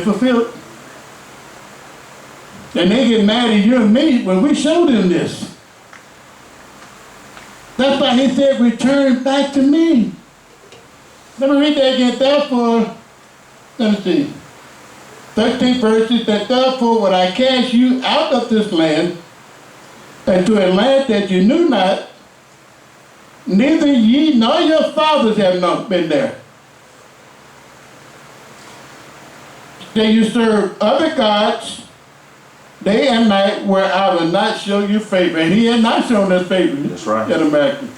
fulfilled. And they get mad at you and me when we show them this. That's why he said, return back to me. Let me read that again. Therefore, let me see. 13 verses, that therefore would I cast you out of this land, and to a land that you knew not, neither ye nor your fathers have not been there. That you serve other gods day and night, where I will not show you favor. And he has not shown us favor. That's right. In America.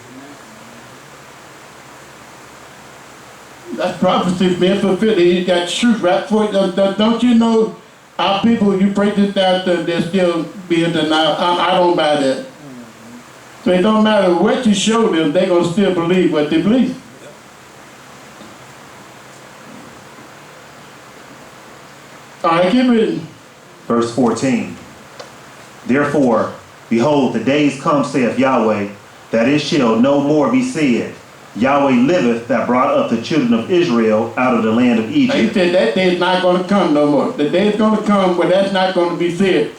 That's prophecy being fulfilled. He got truth right for it. Don't you know our people, you break this down to they're still being denied. I don't buy that. So it don't matter what you show them, they're going to still believe what they believe. All right, keep reading. Verse 14. Therefore, behold, the days come, saith Yahweh, that it shall no more be said, Yahweh liveth, that brought up the children of Israel out of the land of Egypt. He said that day is not going to come no more. The day is going to come where that's not going to be said.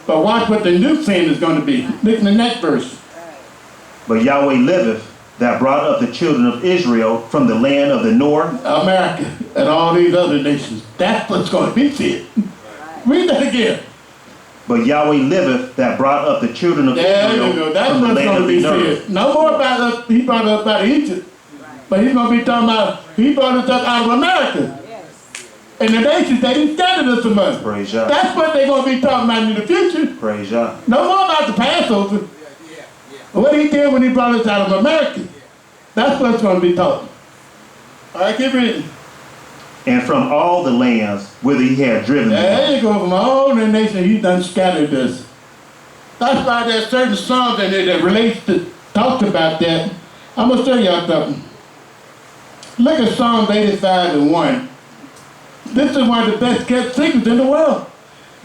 But watch what the new saying is going to be. Look in the next verse. But Yahweh liveth, that brought up the children of Israel from the land of the north, America, and all these other nations. That's what's going to be said. Read that again. But Yahweh liveth, that brought up the children of There Israel you go. That's from the what's land going of to be the north. said. No more about us. He brought us out of Egypt. But he's going to be talking about, he brought us up out of America. And the nations that he scattered us among. Praise Yah. That's what they're going to be talking about in the future. Praise Yah. No more about the Passover. What he did when he brought us out of America. That's what's going to be taught. All right, keep reading. And from all the lands whither he had driven them. There you go. From all the nations, he done scattered us. That's why there's certain songs in there that relates to, talks about that. I'm going to show y'all something. Look at Psalms 85 and 1. This is one of the best kept secrets in the world.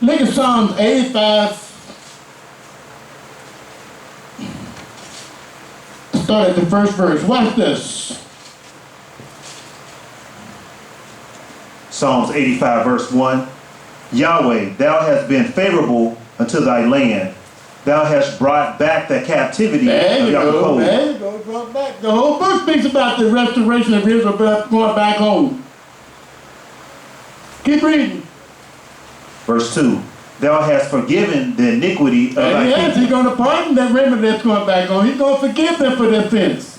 Look at Psalms 85. Start at the first verse. Watch this. Psalms 85 verse 1. Yahweh, thou hast been favorable unto thy land. Thou hast brought back the captivity There of you Yaakov. go. There you go. Brought back. The whole book speaks about the restoration of Israel going back home. Keep reading. Verse 2. Thou hast forgiven the iniquity of thy Yes, people. he's going to pardon that remnant that's going back home. He's going to forgive them for their sins.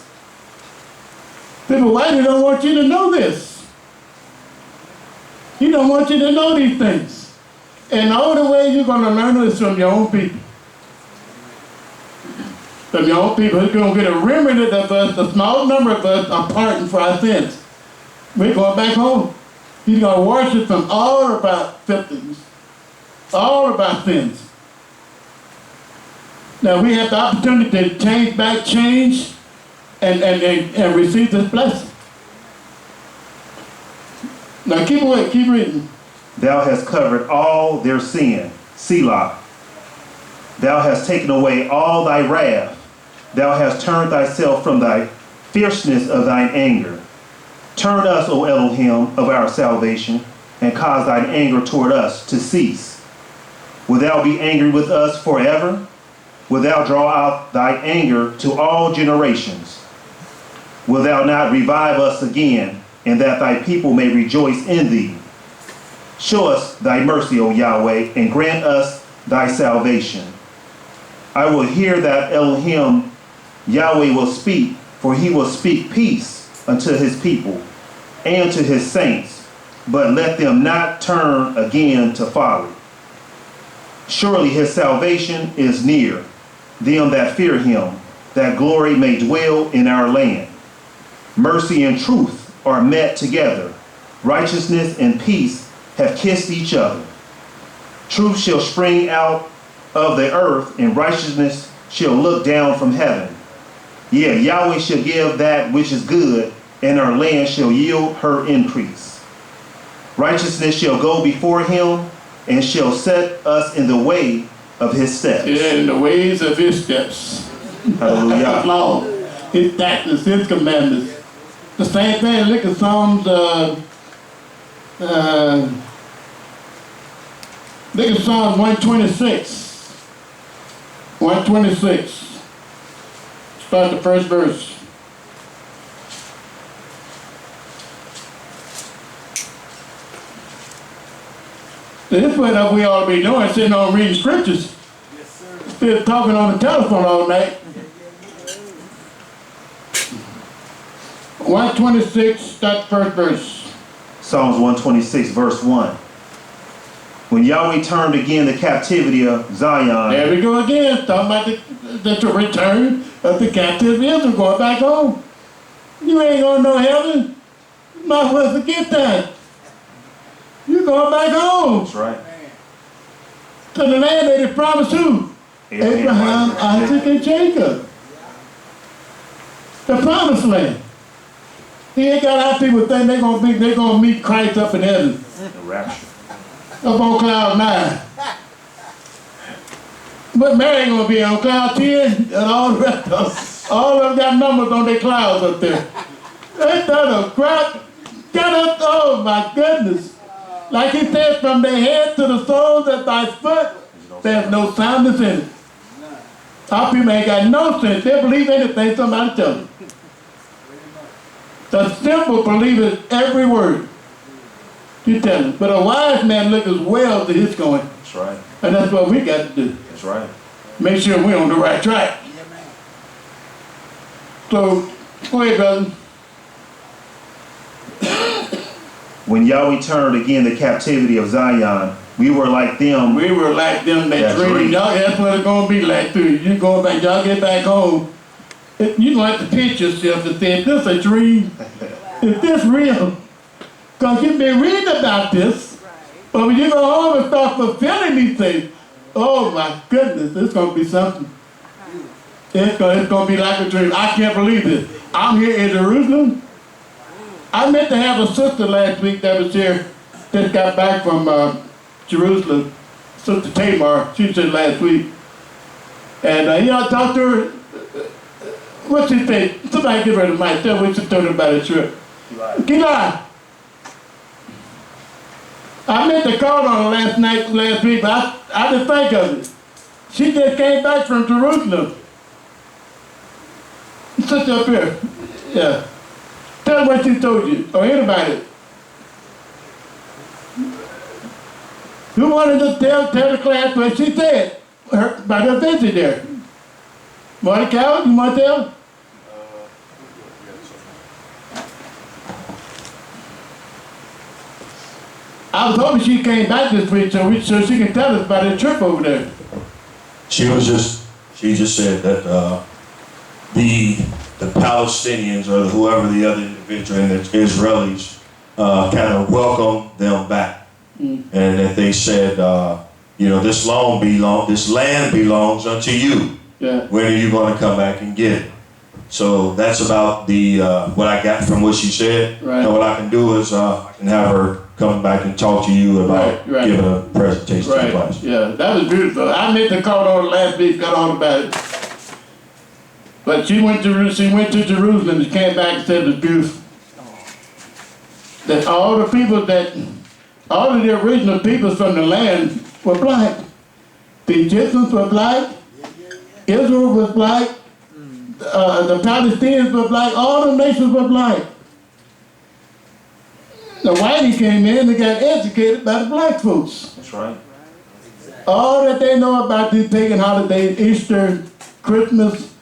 People, why they don't want you to know this? He don't want you to know these things. And the only way you're going to learn it is from your own people. From your own people. He's going to get a remnant of us, a small number of us, are pardoned for our sins. We're going back home. He's going to wash us from all of our filthiness, all of our sins. Now we have the opportunity to change, and receive this blessing. Now keep away, keep reading. Thou hast covered all their sin, Selah. Thou hast taken away all thy wrath. Thou hast turned thyself from thy fierceness of thine anger. Turn us, O Elohim, of our salvation, and cause thine anger toward us to cease. Wilt thou be angry with us forever? Wilt thou draw out thy anger to all generations? Wilt thou not revive us again, and that thy people may rejoice in thee? Show us thy mercy, O Yahweh, and grant us thy salvation. I will hear that Elohim Yahweh will speak, for he will speak peace unto his people and to his saints, but let them not turn again to folly. Surely his salvation is near them that fear him, that glory may dwell in our land. Mercy and truth are met together. Righteousness and peace have kissed each other. Truth shall spring out of the earth, and righteousness shall look down from heaven. Yea, Yahweh shall give that which is good, and our land shall yield her increase. Righteousness shall go before him, and shall set us in the way of his steps. Yeah, in the ways of his steps. Hallelujah. His law, his statutes, his commandments. The same thing, look at Psalms Look at Psalm 126. 126. Start the first verse. This is what we ought to be doing, sitting on reading scriptures. Yes, sir. Instead of talking on the telephone all night. 126, start the first verse. Psalms 126, verse 1. When Yahweh turned again the captivity of Zion. There we go again, talking about the return of the captive Israel going back home. You ain't going to know heaven. You might as well forget that. You're going back home. That's right. To the land that he promised who? Abraham, Isaac, and Jacob. The promised land. He ain't got our people think they're gonna meet Christ up in heaven. The rapture. Up on cloud 9. But Mary ain't gonna be on cloud 10 and all the rest of them. All of them got numbers on their clouds up there. They done a crap. Got up, oh my goodness. Like he said, from their head to the soles of thy foot, there's no soundness in it. Our people ain't got no sense. They believe anything somebody tells them. The simple believers every word you tell them. But a wise man look as well to his going. That's right. And that's what we got to do. That's right. Make sure we're on the right track. So, go ahead, brother. When Yahweh turned again the captivity of Zion, we were like them. We were like them that That's dream. right. Y'all, that's what it's going to be like too. You go back, y'all get back home. You don't have to pitch yourself and say, is this a dream? Is this real? Because you've been reading about this. But when you go home and start fulfilling these things, oh my goodness, it's going to be something. It's going to be like a dream. I can't believe this. I'm here in Jerusalem. I meant to have a sister last week that was here, just got back from Jerusalem, Sister Tamar. She said last week. And I talked to her. What's she say? Somebody give her the mic. Tell her what she told her about the trip. Kila. I meant to call on her last week, but I didn't think of it. She just came back from Jerusalem. Sit up here. Yeah. Tell her what she told you, or anybody. Who wanted to tell the class what she said about her visit there? Morning, Calvin, you want to tell? I was hoping she came back this week so she can tell us about her trip over there. She just said that the Palestinians or whoever the other individual and the Israelis kind of welcomed them back, and that they said, this land belongs unto you. Yeah. When are you going to come back and get it? So that's about what I got from what she said. Right. And what I can do is I can have her come back and talk to you about Right. giving a presentation to the Right, class. yeah, that was beautiful. I meant to call on her last week, got on about it. But she went to Jerusalem and came back and said it was beautiful. That all of the original peoples from the land were black. The Egyptians were black, Israel was black, the Palestinians were black, all the nations were black. The whitey came in and got educated by the black folks. That's right. All that they know about these pagan holidays, Easter, Christmas,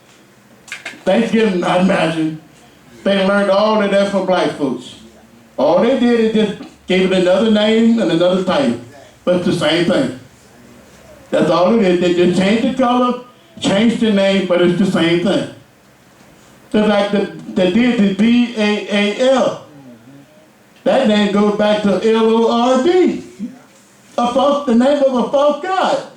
Thanksgiving, I imagine, they learned all of that from black folks. All they did is just gave it another name and another title, but it's the same thing. That's all it is. They just changed the color, changed the name, but it's the same thing. Just like the deity B-A-A-L. That name goes back to L-O-R-D, the name of a false god.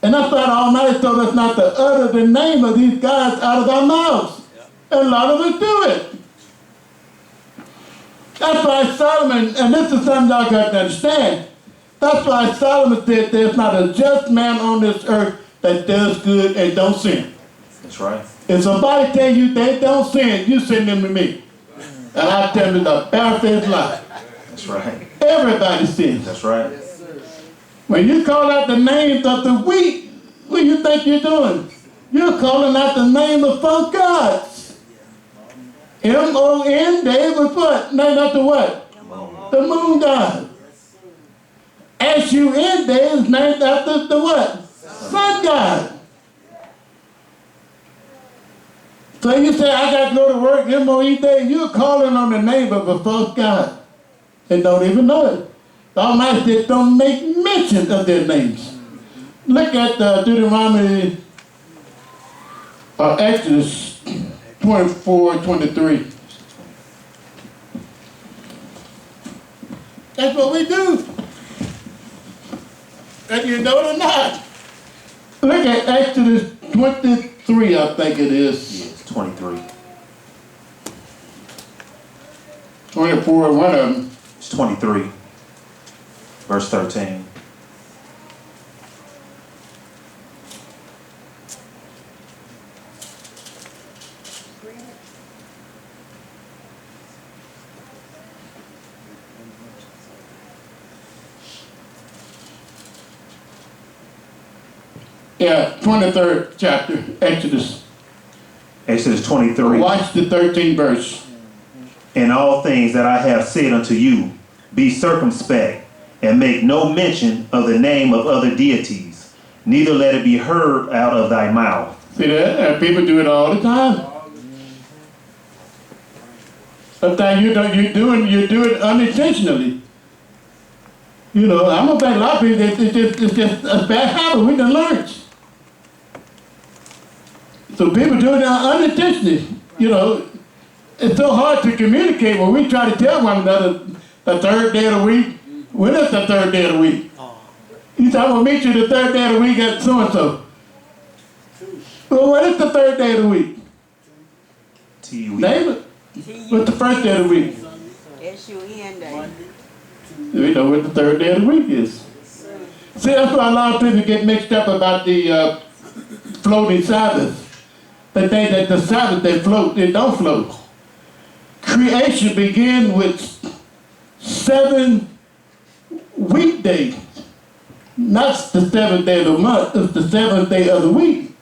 And that's why the Almighty told us not to utter the name of these gods out of our mouths. And a lot of us do it. That's why Solomon, and this is something y'all got to understand, that's why Solomon said there's not a just man on this earth that does good and don't sin. That's right. If somebody tell you they don't sin, you send them to me. And I tell them the barefaced lie. That's right. Everybody sins. That's right. When you call out the names of the weak, what do you think you're doing? You're calling out the name of false gods. M-O-N, they was what? Named after what? The moon god. S-U-N, they is named after the what? Sun god. So you say, I got to go to work, M-O-E day, you're calling on the name of a false god and don't even know it. The Almighty said, don't make mention of their names. Look at Deuteronomy of Exodus 24:23. That's what we do. And you know it or not. Look at Exodus 23, I think it is. Yes, 23. 24, one of them. It's 23. Verse 13. Yeah, 23rd chapter, Exodus. Exodus 23. Watch the 13th verse. In all things that I have said unto you, be circumspect, and make no mention of the name of other deities, neither let it be heard out of thy mouth. See that? And people do it all the time. Sometimes you do it unintentionally. You know, I'm gonna bet a lot of people it's just a bad habit we done learned. So people do it unintentionally. You know, it's so hard to communicate when we try to tell one another the third day of the week. When is the third day of the week? You say, I'm going to meet you the third day of the week at so-and-so. Well, what is the third day of the week? T-U-E. David. What's the first day of the week? S-U-N day. We know what the third day of the week is. See, that's why a lot of people get mixed up about the floating Sabbath. They think that the Sabbath, they float, they don't float. Creation began with 7 weekdays. Not the 7th day of the month, it's the 7th day of the week.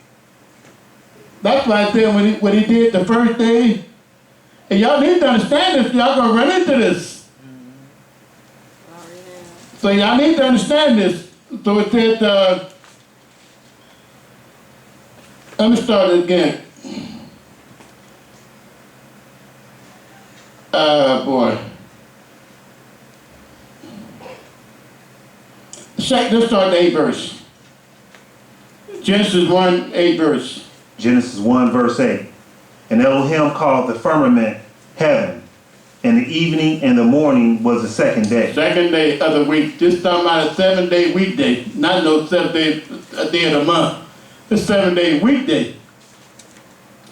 That's why I said when he did the first day, and y'all need to understand this, y'all gonna run into this. So y'all need to understand this. So it said, let me start it again. Boy. Let's start the 8th verse. Genesis 1, 8 verse. Genesis 1, verse 8. And Elohim called the firmament heaven, and the evening and the morning was the second day. Second day of the week. This talking about a 7-day weekday. Not no 7 day, a day of the month. It's 7-day weekday.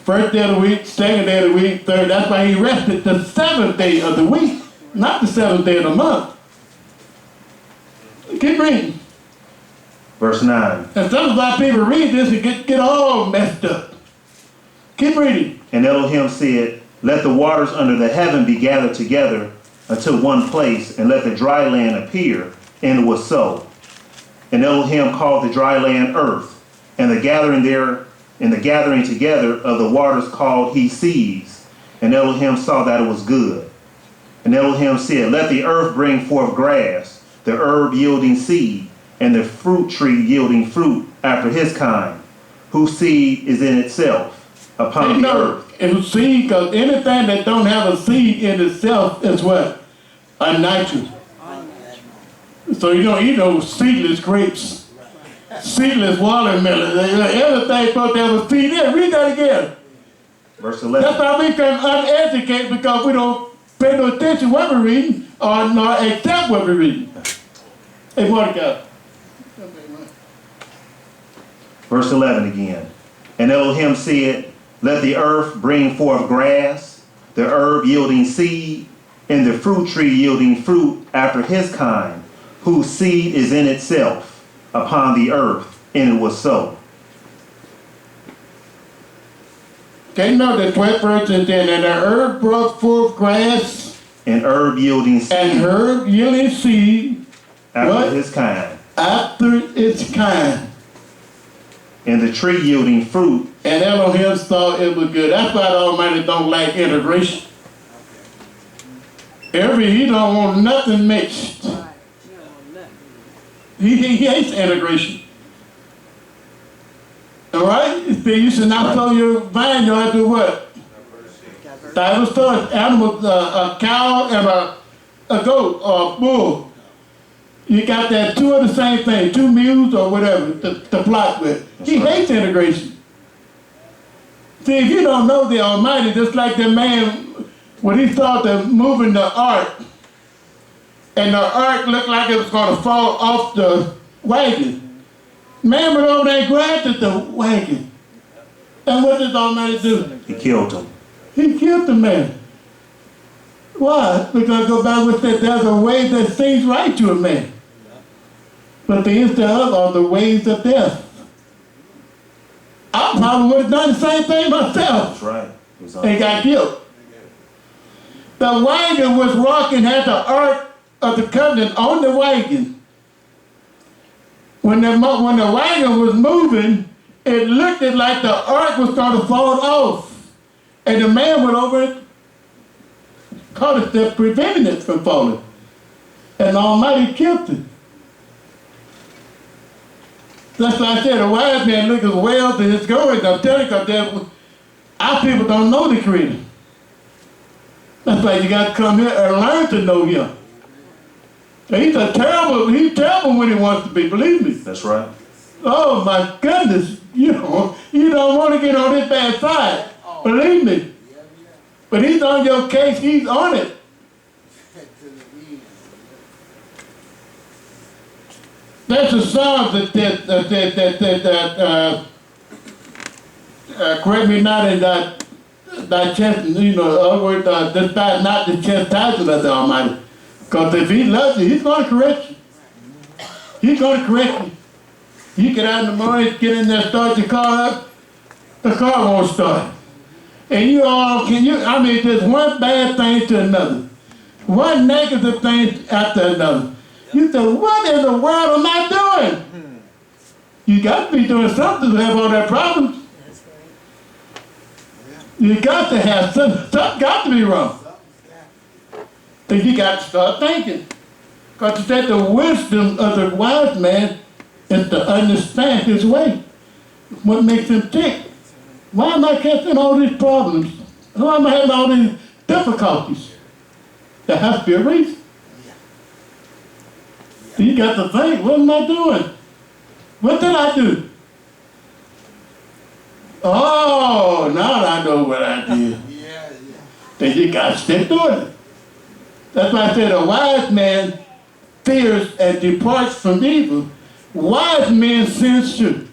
First day of the week, second day of the week, third. That's why he rested the 7th day of the week, not the 7th day of the month. Keep reading. Verse 9. And some of our people read this and get all messed up. Keep reading. And Elohim said, let the waters under the heaven be gathered together unto one place, and let the dry land appear. And it was so. And Elohim called the dry land earth, and the gathering together of the waters called he seas. And Elohim saw that it was good. And Elohim said, let the earth bring forth grass, the herb yielding seed, and the fruit tree yielding fruit after his kind, whose seed is in itself upon the earth. It's seed, because anything that don't have a seed in itself is what? Unnatural. So you don't eat those seedless grapes, seedless watermelon. Everything supposed to have a seed in. Read that again. Verse 11. That's why we become uneducated, because we don't pay no attention what we're reading or not accept what we're reading. Hey, Mordecai. Verse 11 again. And Elohim said, let the earth bring forth grass, the herb yielding seed, and the fruit tree yielding fruit after his kind, whose seed is in itself upon the earth. And it was so. Okay, no, the 12th verse is then, and the herb brought forth grass, And herb yielding seed and herb yielding seed, after what? his kind. after its kind. And the tree yielding fruit. And Elohim saw it was good. That's why the Almighty don't like integration. He don't want nothing mixed. He hates integration. All right? You should not sow your vineyard to what? Diverse thoughts. Animals, a cow and a goat or a bull. You got that two of the same thing, 2 mules or whatever to plot with. He hates integration. See, if you don't know the Almighty, just like the man, when he started moving the ark, and the ark looked like it was going to fall off the wagon. Man went over there and grabbed at the wagon. And what did the Almighty do? He killed him. He killed the man. Why? Because go back with that, there's a way that seems right to a man. But the ends thereof are the ways of death. I probably would have done the same thing myself. That's right. And got killed. The wagon was rocking, had the ark of the covenant on the wagon. When the wagon was moving, it looked like the ark was going to fall off. And the man went over it, caught it there, preventing it from falling. And the Almighty killed it. That's like I said, a wise man looketh well to his going. I'm telling you, because our people don't know the Creator. That's why you got to come here and learn to know Him. He's terrible when He wants to be, believe me. That's right. Oh my goodness, you don't want to get on His bad side, believe me. But He's on your case, He's on it. That's a song correct me not in thy chastisement, other words, despise not the chastisement of the Almighty. Because if He loves you, He's going to correct you. He's going to correct you. You get out in the morning, get in there, start your car up, the car won't start. And just one bad thing to another. One negative thing after another. You say, what in the world am I doing? You got to be doing something to have all that problems. You got to have something got to be wrong. So you got to start thinking. Because you said the wisdom of the wise man is to understand his way. What makes him tick. Why am I catching all these problems? Why am I having all these difficulties? There has to be a reason. You got to think, what am I doing? What did I do? Oh, now I know what I did. Then you got to stick to it. That's why I said a wise man fears and departs from evil. Wise men sin too.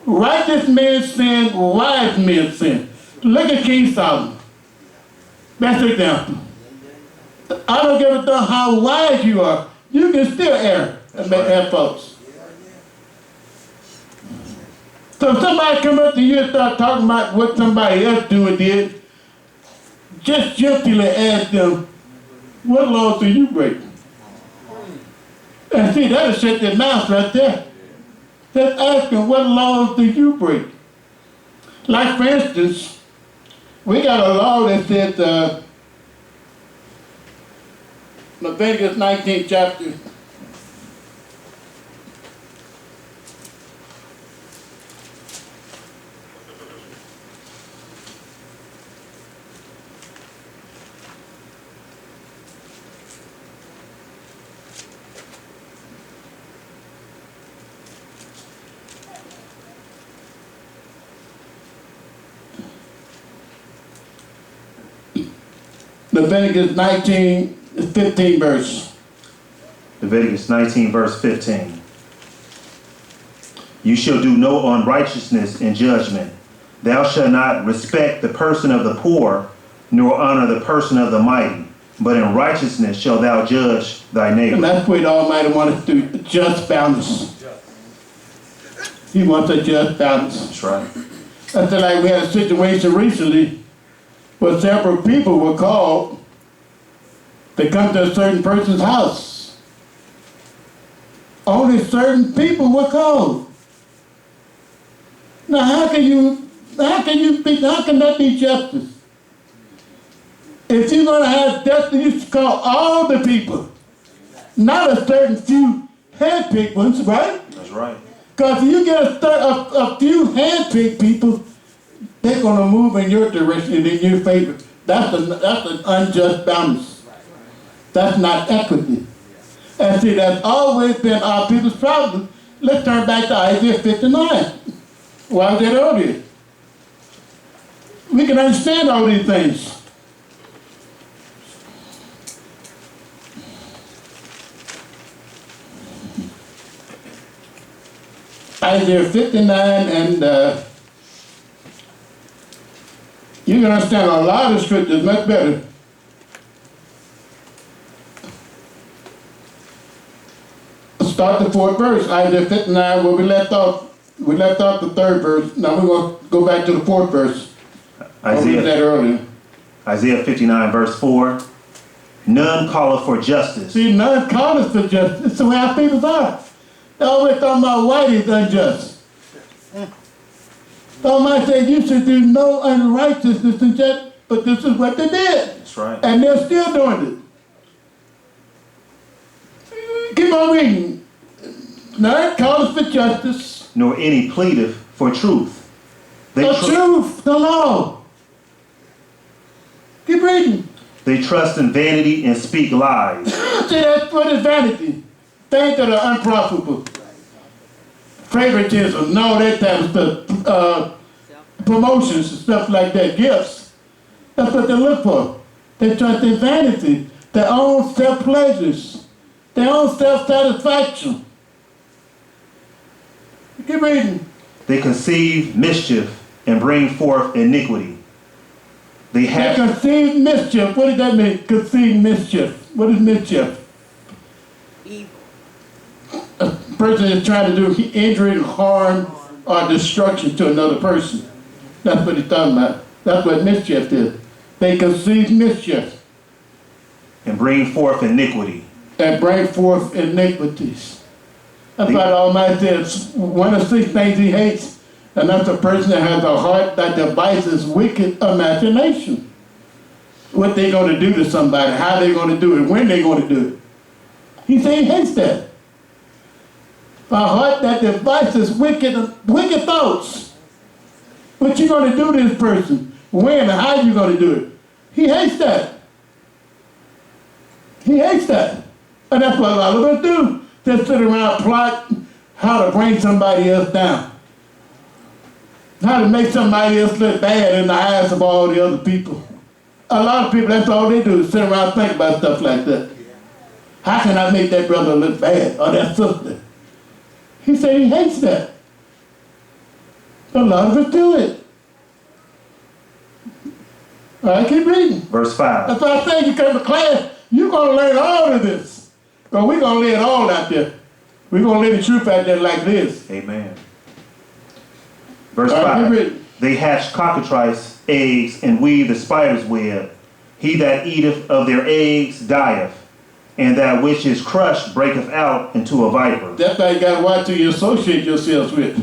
Righteous men sin, wise men sin. Look at King Solomon. Best example. I don't give a damn how wise you are. You can still err and make that folks. So if somebody come up to you and start talking about what somebody else did, just gently ask them, what laws do you break? And see, that'll shut their mouth right there. Just ask them, what laws do you break? Like, for instance, we got a law that says, Leviticus 19th chapter. Leviticus 19, 15 verse. Leviticus 19, verse 15. You shall do no unrighteousness in judgment. Thou shalt not respect the person of the poor, nor honor the person of the mighty. But in righteousness shalt thou judge thy neighbor. And that's what the Almighty wants to do, just balance. He wants a just balance. That's right. That's like we had a situation recently where several people were called to come to a certain person's house. Only only certain people were called. Now how can that be justice? If you're going to have justice, you should call all the people, not a certain few handpicked ones, right? That's right. Because if you get a few handpicked people, they're going to move in your direction and in your favor. That's an unjust balance. That's not equity. And see, that's always been our people's problem. Let's turn back to Isaiah 59. Why was that earlier? We can understand all these things. Isaiah 59, and you can understand a lot of scriptures much better. Start the 4th verse, Isaiah 59, where we left off the 3rd verse. Now we're going to go back to the 4th verse. I read that earlier. Isaiah 59, verse 4. None calleth for justice. See, none calleth for justice. That's the way our people are. They always talking about white is unjust. Somebody said you should do no unrighteousness and just, but this is what they did. That's right. And they're still doing it. Keep on reading. None calleth for justice. Nor any pleadeth for truth. The truth, the law. Keep reading. They trust in vanity and speak lies. See, that's what is vanity. Things that are unprofitable. Favoritism, no, that type of stuff. Promotions and stuff like that, gifts. That's what they look for. They trust in vanity, their own self-pleasures, their own self-satisfaction. Keep reading. They conceive mischief and bring forth iniquity. They conceive mischief. What does that mean? Conceive mischief. What is mischief? Evil. A person is trying to do injury, harm, or destruction to another person. That's what he's talking about. That's what mischief is. They conceive mischief. And bring forth iniquity. And bring forth iniquities. That's why the Almighty says one of 6 things he hates, and that's a person that has a heart that devises wicked imagination. What they're going to do to somebody, how they're going to do it, when they're going to do it. He said he hates that. A heart that devises wicked thoughts. What you going to do to this person? When and how you going to do it? He hates that. He hates that. And that's what a lot of us do. Just sit around plotting how to bring somebody else down. How to make somebody else look bad in the eyes of all the other people. A lot of people, that's all they do, is sit around and think about stuff like that. How can I make that brother look bad, or that sister? He said he hates that. A lot of us do it. All right, keep reading. Verse 5. That's why I say you come to class, you're going to learn all of this. Because we're going to lay it all out there. We're going to lay the truth out there like this. Amen. Verse All right, 5. They hatch cockatrice eggs and weave the spider's web. He that eateth of their eggs dieth, and that which is crushed breaketh out into a viper. That's why you got to watch who you associate yourselves with.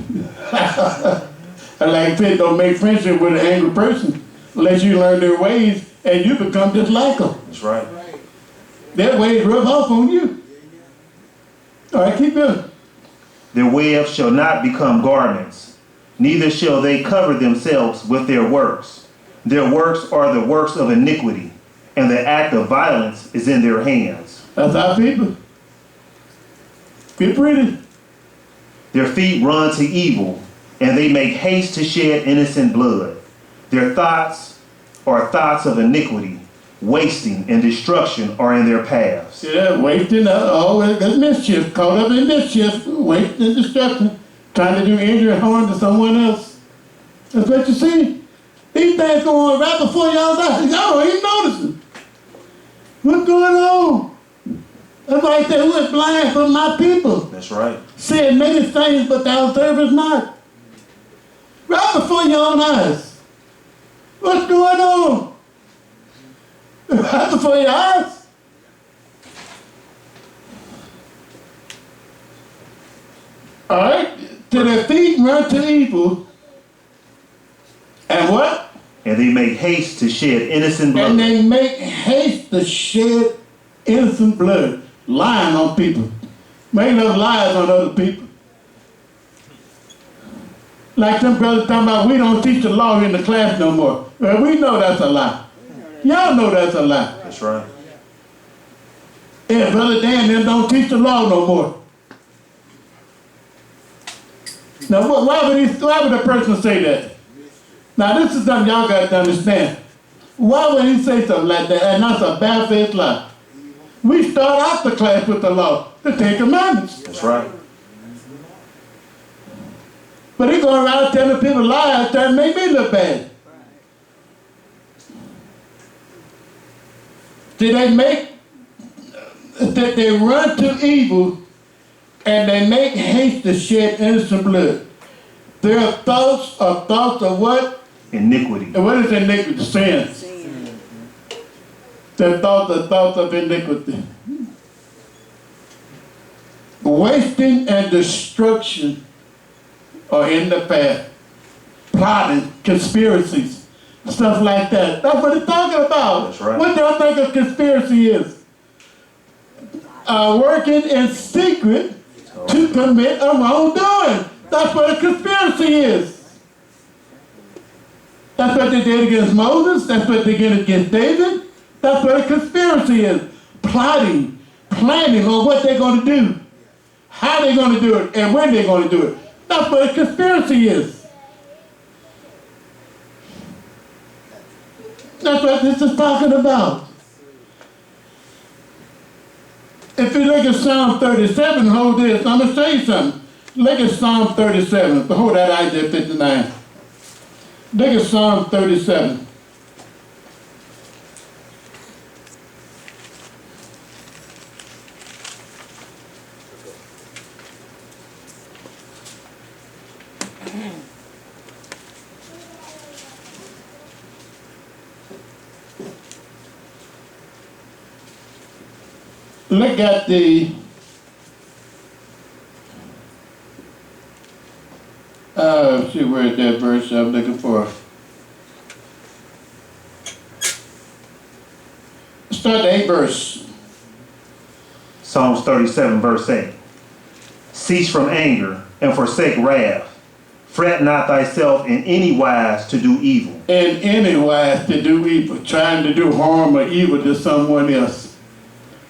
And like I said, don't make friendship with an angry person unless you learn their ways and you become just like them. That's right. Their ways rub off on you. All right, keep going. Their webs shall not become garments, neither shall they cover themselves with their works. Their works are the works of iniquity, and the act of violence is in their hands. That's our people. Keep reading. Their feet run to evil, and they make haste to shed innocent blood. Their thoughts are thoughts of iniquity, wasting and destruction are in their paths. See that? Wasting, that's mischief. Caught up in mischief, wasting and destruction, trying to do injury and harm to someone else. That's what you see. These things go on right before y'all's eyes. Y'all don't even notice it. What's going on? That's why I say, who is blind from my people? That's right. Saying many things, but thou servest not. Right before your own eyes. What's going on? Right before your eyes. All right? To their feet run to evil. And what? And they make haste to shed innocent blood. And they make haste to shed innocent blood. Lying on people. Making up lies on other people. Like them brothers talking about, we don't teach the law in the class no more. Well, we know that's a lie. Y'all know that's a lie. That's right. Yeah, Brother Dan, them don't teach the law no more. Now, why would a person say that? Now, this is something y'all got to understand. Why would he say something like that? And that's a bad-faced lie. We start out the class with the law, the Ten Commandments. That's right. But he going around telling people lies that make me look bad. Did they run to evil and they make haste to shed innocent blood? Their thoughts are thoughts of what? Iniquity. And what is iniquity? Sin. Their thoughts are thoughts of iniquity. Wasting and destruction are in the path. Plotting, conspiracies, stuff like that. That's what it's talking about. That's right. What do y'all think a conspiracy is? Working in secret to commit a wrongdoing. That's what a conspiracy is. That's what they did against Moses. That's what they did against David. That's what a conspiracy is. Plotting, planning on what they're going to do, how they're going to do it, and when they're going to do it. That's what a conspiracy is. That's what this is talking about. If you look at Psalm 37, hold this. I'm going to show you something. Look at Psalm 37. Hold that Isaiah 59. Look at Psalm 37. Look at the let's see, where is that verse I'm looking for? Start the 8th verse. Psalms 37, verse 8. Cease from anger and forsake wrath. Fret not thyself in any wise to do evil. In any wise to do evil, trying to do harm or evil to someone else.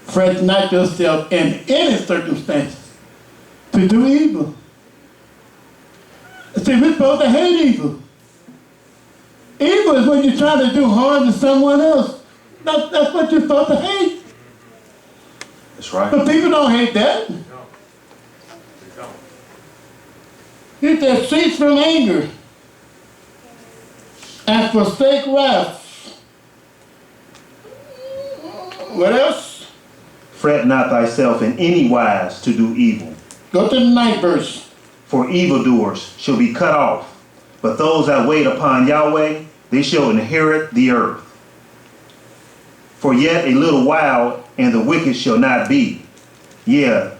Fret not yourself in any circumstance to do evil. See, we're supposed to hate evil. Evil is when you're trying to do harm to someone else. That's what you're supposed to hate. That's right. But people don't hate that. He said, cease from anger and forsake wrath. What else? Fret not thyself in any wise to do evil. Go to the 9th verse. For evildoers shall be cut off, but those that wait upon Yahweh, they shall inherit the earth. For yet a little while, and the wicked shall not be. Yea,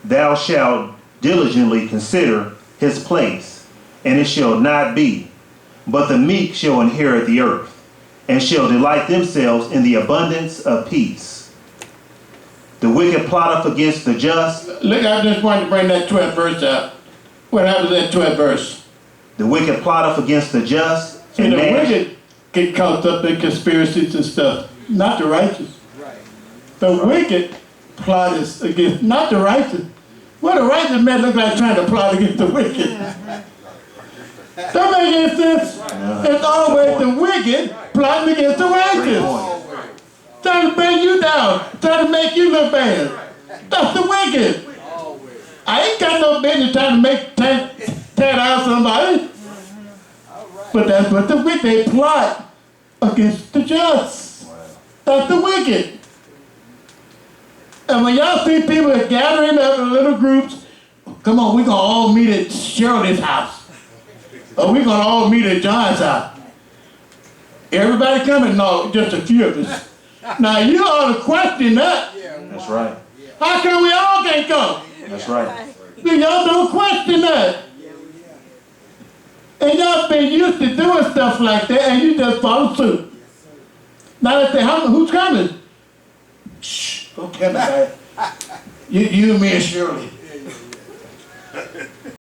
thou shalt diligently consider his place, and it shall not be. But the meek shall inherit the earth, and shall delight themselves in the abundance of peace. The wicked plotteth against the just. Look, I just wanted to bring that 12th verse out. What happens in that 12th verse? The wicked plotteth against the just. See, the wicked get caught up in conspiracies and stuff, not the righteous. The wicked plot is against, not the righteous. What a righteous man look like trying to plot against the wicked. That make any sense? It's always the wicked plotting against the righteous. Trying to bring you down, trying to make you look bad. That's the wicked. I ain't got no business trying to tear down somebody. But that's what the wicked, they plot against the just. That's the wicked. And when y'all see people gathering up in little groups, come on, we're going to all meet at Shirley's house. Or we're going to all meet at John's house. Everybody coming? No, just a few of us. Now, you ought to question that. That's right. How come we all can't come? That's right. See, y'all don't question that. And y'all been used to doing stuff like that, and you just follow suit. Now they say, who's coming? Shh, go tell me that. You, me, and Shirley.